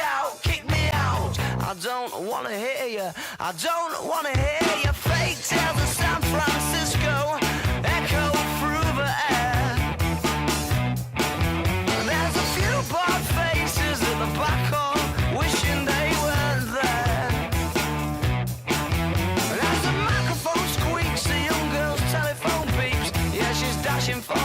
out, kick me out. I don't wanna hear you, I don't wanna hear your fake tales of San Francisco echo through the air. There's a few bored faces at the back hall wishing they weren't there. And as the microphone squeaks, the young girl's telephone beeps. Yeah, she's dashing for